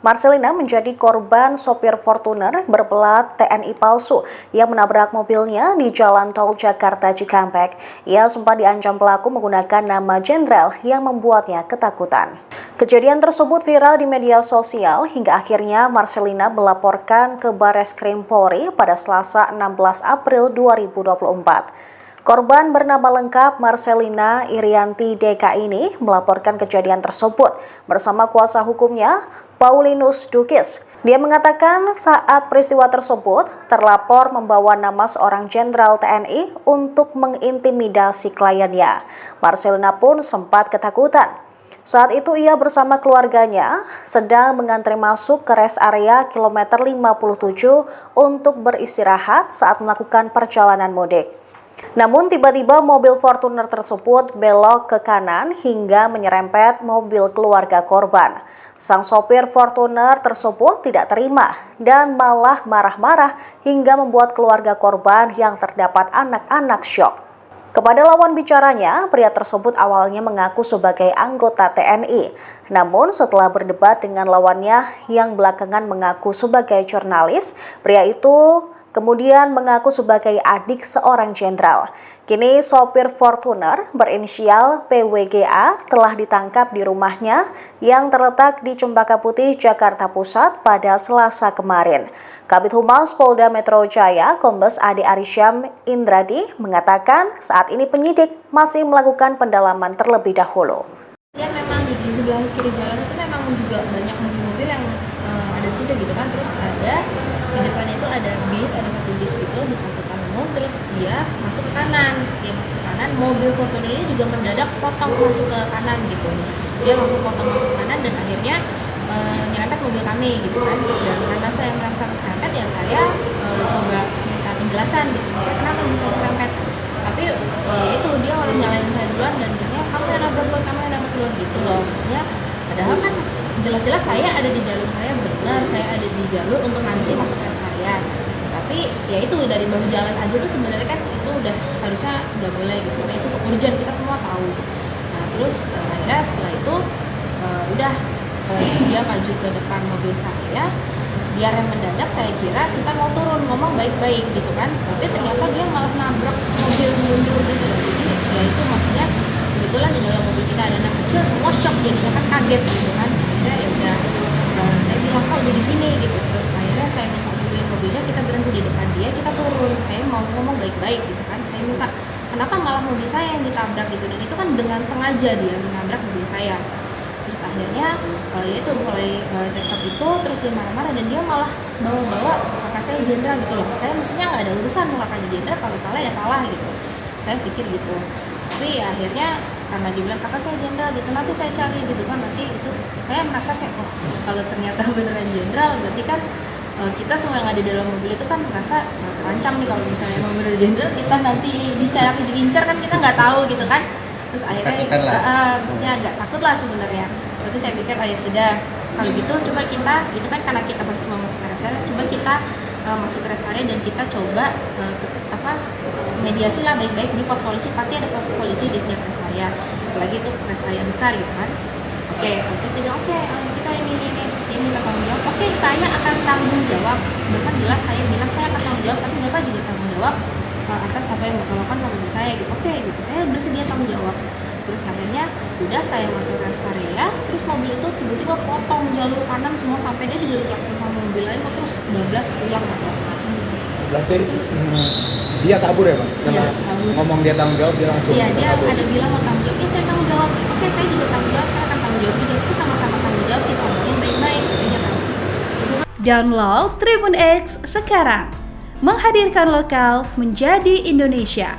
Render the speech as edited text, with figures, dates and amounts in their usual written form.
Marcelina menjadi korban sopir Fortuner berplat TNI palsu yang menabrak mobilnya di Jalan Tol Jakarta Cikampek. Ia sempat diancam pelaku menggunakan nama jenderal yang membuatnya ketakutan. Kejadian tersebut viral di media sosial hingga akhirnya Marcelina melaporkan ke Barreskrim Polri pada Selasa 16 April 2024. Korban bernama lengkap Marcelina Irianti DK ini melaporkan kejadian tersebut bersama kuasa hukumnya, Paulinus Dukis. Dia mengatakan saat peristiwa tersebut, terlapor membawa nama seorang jenderal TNI untuk mengintimidasi kliennya. Marcelina pun sempat ketakutan. Saat itu ia bersama keluarganya sedang mengantri masuk ke rest area kilometer 57 untuk beristirahat saat melakukan perjalanan mudik. Namun tiba-tiba mobil Fortuner tersebut belok ke kanan hingga menyerempet mobil keluarga korban. Sang sopir Fortuner tersebut tidak terima dan malah marah-marah hingga membuat keluarga korban yang terdapat anak-anak syok. Kepada lawan bicaranya, pria tersebut awalnya mengaku sebagai anggota TNI. Namun setelah berdebat dengan lawannya yang belakangan mengaku sebagai jurnalis, pria itu kemudian mengaku sebagai adik seorang jenderal. Kini sopir Fortuner berinisial PWGA telah ditangkap di rumahnya yang terletak di Cempaka Putih, Jakarta Pusat pada Selasa kemarin. Kabid Humas Polda Metro Jaya, Kombes Ade Arysyam Indradi, mengatakan saat ini penyidik masih melakukan pendalaman terlebih dahulu. Ya memang di sebelah kiri jalan itu memang juga banyak mobil-mobil yang ada di situ gitu kan, terus ada di depan itu ada satu bis gitu, bis angkutan umum, terus dia masuk ke kanan, mobil Fortuner ini juga mendadak potong masuk ke kanan gitu, dia langsung potong masuk ke kanan dan akhirnya nyerempet mobil kami gitu kan. Dan karena saya merasa keserempet ya saya coba minta penjelasan gitu, saya kenapa bisa diserempet, tapi itu dia malah nyalain saya duluan dan katanya kamu yang nabrak duluan gitu loh. Maksudnya padahal kan jelas-jelas saya ada di jalur saya, benar saya ada di jalur untuk ngantri masuk rest area, tapi ya itu dari bahu jalan aja tuh sebenarnya kan itu udah harusnya nggak boleh gitu, karena itu urgent, kita semua tahu. Nah terus akhirnya setelah itu dia maju ke depan mobil saya, dia rem mendadak, saya kira kita mau turun ngomong baik-baik gitu kan, tapi ternyata dia malah nabrak mobil mundur gitu. Jadi ya itu maksudnya kebetulan di dalam mobil kita ada anak kecil, semua shock jadinya kan, kaget gitu kan. Akhirnya ya udah saya bilang kok jadi gini gitu, terus akhirnya saya minta mobilnya, kita berhenti di depan dia, kita turun, saya mau ngomong baik-baik gitu kan, saya minta kenapa malah mobil saya yang ditabrak gitu, dan itu kan dengan sengaja dia menabrak mobil saya. Terus akhirnya ya itu mulai cekcok itu, terus dia marah-marah dan dia malah bawa-bawa kakak saya jenderal gitu loh. Saya mestinya nggak ada urusan mau kakaknya jenderal, kalau salah ya salah gitu, saya pikir gitu. Tapi ya akhirnya karena dibilang kakak saya jenderal gitu, nanti saya cari gitu kan, nanti itu saya merasa kayak oh kalau ternyata beneran jenderal berarti kan kita semua yang ada di dalam mobil itu kan merasa terancam nih, kalau misalnya emang bener jenderal kita nanti dicari diincar kan kita nggak tahu gitu kan. Terus akhirnya maksudnya agak takut lah sebenarnya, tapi saya pikir oh ya sudah kalau gitu coba kita, itu kan karena kita proses mau masuk ke rest area, coba kita masuk ke rest area dan kita coba mediasi lah baik-baik di pos polisi, pasti ada pos polisi di setiap rest area, apalagi itu rest area besar gitu kan. Oke, terus dia bilang oke, kita ini terus dia minta tanggung jawab. Oke, saya akan tanggung jawab, bahkan jelas saya bilang saya akan tanggung jawab, tapi bapak juga tanggung jawab atas apa yang bapak lakukan sama ibu saya gitu. Oke gitu, saya bersedia tanggung jawab. Terus akhirnya udah saya masuk rest area, terus mobil itu tiba-tiba potong jalur kanan semua sampai dia juga diklakson sama mobil lain, terus bablas hilang gitu. Berarti dia kabur ya Pak? Iya, kabur. Ngomong dia tanggung jawab, dia langsung iya, dia kabur. ada bilang mau tanggung jawab, ya saya tanggung jawab. Oke, saya juga tanggung jawab, saya akan tanggung jawab juga, kita sama-sama tanggung jawab, kita omongin baik-baik aja kan. Download Tribun X sekarang, menghadirkan lokal menjadi Indonesia.